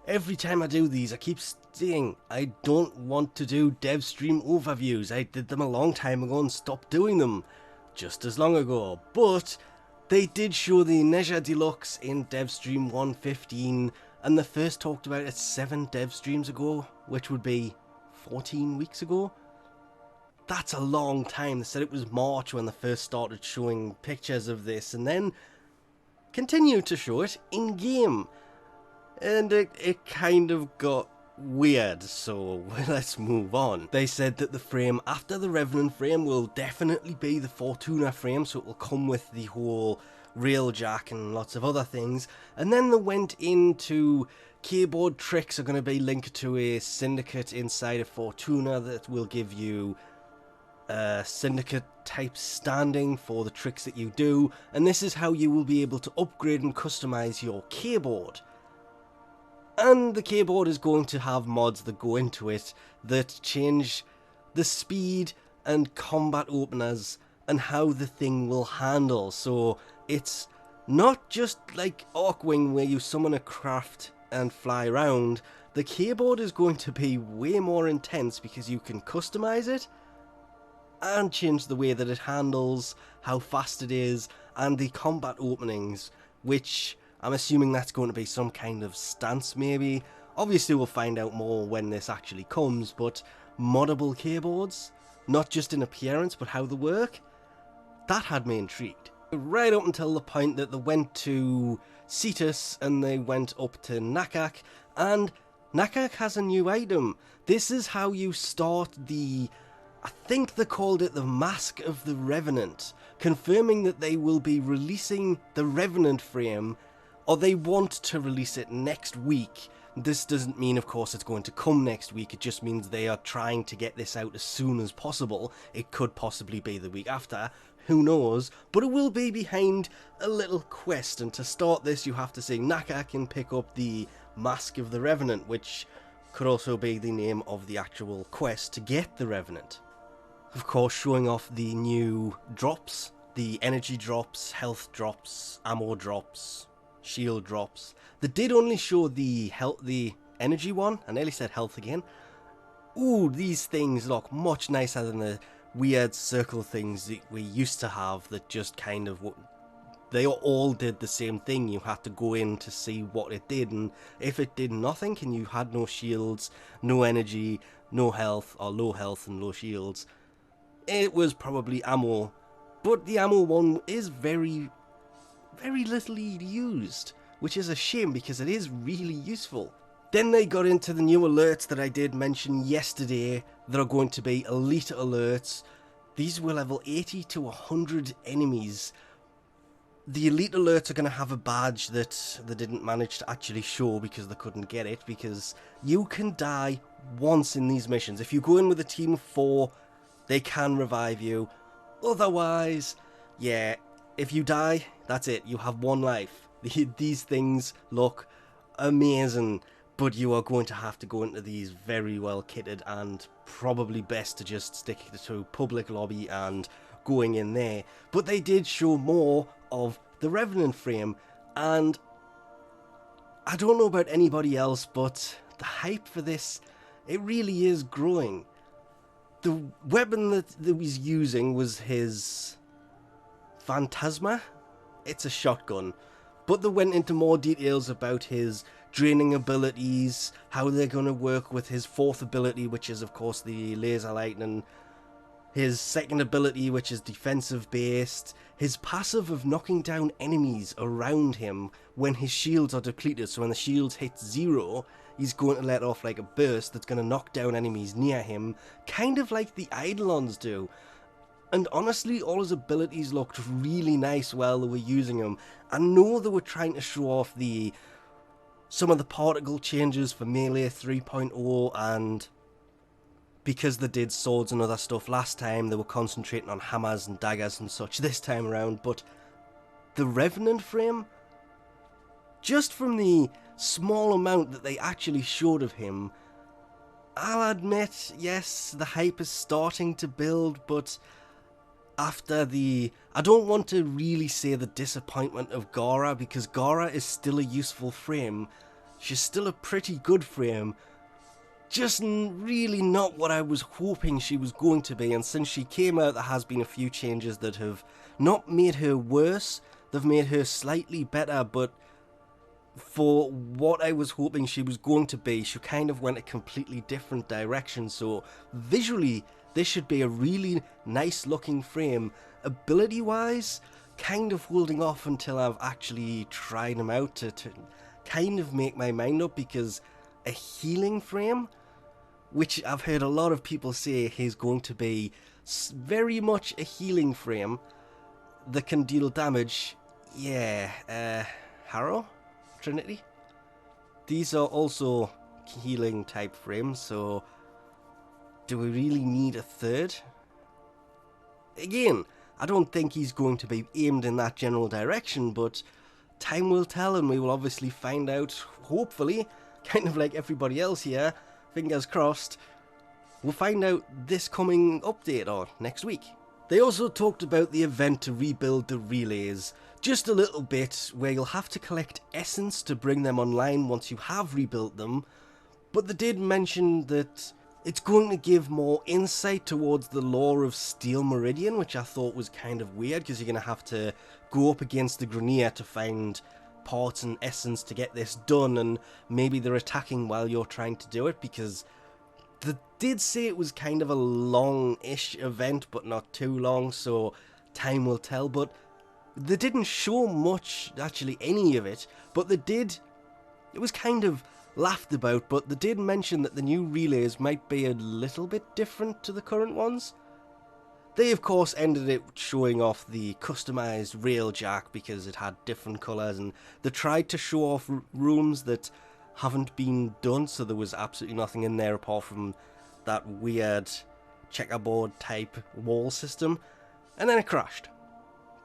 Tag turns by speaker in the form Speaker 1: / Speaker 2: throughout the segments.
Speaker 1: every time I do these, I keep saying I don't want to do Devstream overviews. I did them a long time ago and stopped doing them just as long ago. But they did show the Nezha Deluxe in Devstream 115, and they first talked about it 7 Devstreams ago, which would be 14 weeks ago. That's a long time. They said it was March when they first started showing pictures of this, and then continued to show it in game. And it kind of got weird, so let's move on. They said that the frame after the Revenant frame will definitely be the Fortuna frame, so it will come with the whole railjack and lots of other things. And then they went into keyboard tricks are going to be linked to a syndicate inside of Fortuna that will give you syndicate type standing for the tricks that you do, and this is how you will be able to upgrade and customize your keyboard. And the keyboard is going to have mods that go into it that change the speed and combat openers and how the thing will handle. So it's not just like Arcwing where you summon a craft and fly around. The keyboard is going to be way more intense because you can customize it and change the way that it handles, how fast it is, and the combat openings, which I'm assuming that's going to be some kind of stance maybe. Obviously we'll find out more when this actually comes, but moddable keyboards, not just in appearance but how they work, that had me intrigued. Right up until the point that they went to Cetus and they went up to Nakak, and Nakak has a new item. This is how you start the, I think they called it the Mask of the Revenant, confirming that they will be releasing the Revenant frame, or they want to release it next week. This doesn't mean, of course, it's going to come next week, it just means they are trying to get this out as soon as possible. It could possibly be the week after, who knows, but it will be behind a little quest, and to start this you have to say Nakak and pick up the Mask of the Revenant, which could also be the name of the actual quest to get the Revenant. Of course, showing off the new drops, the energy drops, health drops, ammo drops, shield drops. They did only show the energy one. I nearly said health again. Ooh, these things look much nicer than the weird circle things that we used to have that just kind of, they all did the same thing. You had to go in to see what it did, and if it did nothing and you had no shields, no energy, no health, or low health and low shields, it was probably ammo. But the ammo one is very little used, which is a shame because it is really useful. Then they got into the new alerts that I did mention yesterday that are going to be elite alerts. These were level 80 to 100 enemies. The elite alerts are going to have a badge that they didn't manage to actually show because they couldn't get it, because you can die once in these missions. If you go in with a team of 4, they can revive you. Otherwise, yeah, if you die, that's it. You have 1 life. These things look amazing, but you are going to have to go into these very well kitted, and probably best to just stick to public lobby and going in there. But they did show more of the Revenant frame, and I don't know about anybody else, but the hype for this, it really is growing. The weapon that he was using was his Phantasma. It's a shotgun, but they went into more details about his draining abilities, how they're going to work with his 4th ability, which is of course the laser lightning, his 2nd ability, which is defensive based, his passive of knocking down enemies around him when his shields are depleted. So when the shields hit 0, he's going to let off like a burst that's going to knock down enemies near him, kind of like the Eidolons do. And honestly, all his abilities looked really nice while they were using them. I know they were trying to show off some of the particle changes for Melee 3.0, and because they did swords and other stuff last time, they were concentrating on hammers and daggers and such this time around. But the Revenant frame, just from the small amount that they actually showed of him, I'll admit, yes, the hype is starting to build, but after I don't want to really say the disappointment of Gara, because Gara is still a useful frame. She's still a pretty good frame, just really not what I was hoping she was going to be. And since she came out, there has been a few changes that have not made her worse, they've made her slightly better, but for what I was hoping she was going to be, she kind of went a completely different direction. So visually, this should be a really nice looking frame. Ability wise, kind of holding off until I've actually tried them out to kind of make my mind up, because a healing frame, which I've heard a lot of people say is going to be very much a healing frame that can deal damage. Yeah, Harrow? Trinity? These are also healing type frames, so do we really need a third? Again, I don't think he's going to be aimed in that general direction, but time will tell, and we will obviously find out, hopefully, kind of like everybody else here, fingers crossed, we'll find out this coming update or next week. They also talked about the event to rebuild the relays, just a little bit, where you'll have to collect essence to bring them online once you have rebuilt them, but they did mention that it's going to give more insight towards the lore of Steel Meridian, which I thought was kind of weird, because you're going to have to go up against the Grenier to find parts and essence to get this done, and maybe they're attacking while you're trying to do it, because they did say it was kind of a long-ish event, but not too long, so time will tell. But they didn't show much, actually any of it, but they did, it was kind of laughed about, but they did mention that the new relays might be a little bit different to the current ones. They of course ended it showing off the customized railjack because it had different colours, and they tried to show off rooms that haven't been done, so there was absolutely nothing in there apart from that weird checkerboard type wall system, and then it crashed.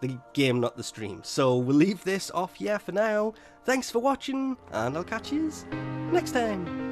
Speaker 1: The game, not the stream. So we'll leave this off here for now. Thanks for watching, and I'll catch you next time.